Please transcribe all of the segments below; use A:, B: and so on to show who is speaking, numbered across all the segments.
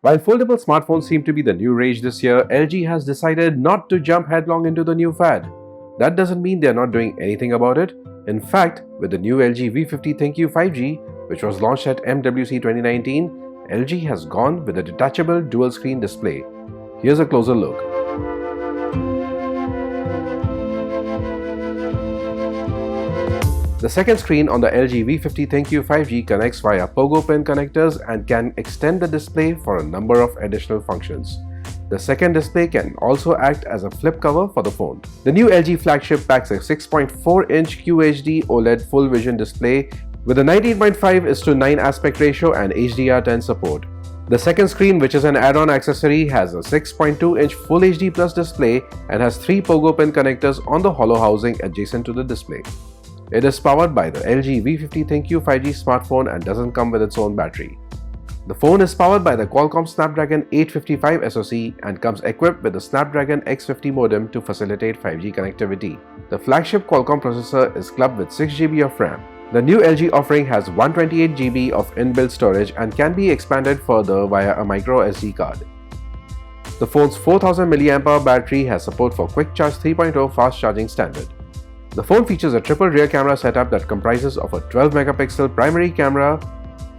A: While foldable smartphones seem to be the new rage this year, LG has decided not to jump headlong into the new fad. That doesn't mean they're not doing anything about it. In fact, with the new LG V50 ThinQ 5G, which was launched at MWC 2019, LG has gone with a detachable dual-screen display. Here's a closer look. The second screen on the LG V50 ThinQ 5G connects via pogo pin connectors and can extend the display for a number of additional functions. The second display can also act as a flip cover for the phone. The new LG Flagship packs a 6.4-inch QHD OLED full vision display with a 19.5:9 aspect ratio and HDR10 support. The second screen, which is an add-on accessory, has a 6.2-inch Full HD Plus display and has 3 pogo pin connectors on the hollow housing adjacent to the display. It is powered by the LG V50 ThinQ 5G smartphone and doesn't come with its own battery. The phone is powered by the Qualcomm Snapdragon 855 SoC and comes equipped with the Snapdragon X50 modem to facilitate 5G connectivity. The flagship Qualcomm processor is clubbed with 6GB of RAM. The new LG offering has 128GB of inbuilt storage and can be expanded further via a micro SD card. The phone's 4000 mAh battery has support for Quick Charge 3.0 fast charging standard. The phone features a triple rear camera setup that comprises of a 12-megapixel primary camera,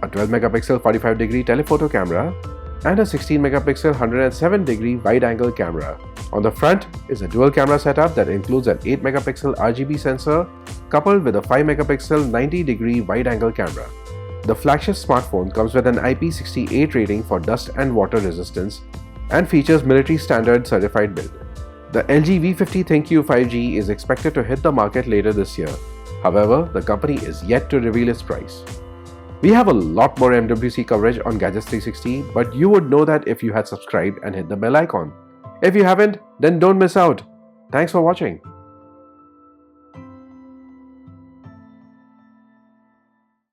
A: a 12-megapixel 45-degree telephoto camera, and a 16-megapixel 107-degree wide-angle camera. On the front is a dual camera setup that includes an 8-megapixel RGB sensor coupled with a 5-megapixel 90-degree wide-angle camera. The flagship smartphone comes with an IP68 rating for dust and water resistance and features military standard certified build. The LG V50 ThinQ 5G is expected to hit the market later this year. However, the company is yet to reveal its price. We have a lot more MWC coverage on Gadgets 360, but you would know that if you had subscribed and hit the bell icon. If you haven't, then don't miss out. Thanks for watching.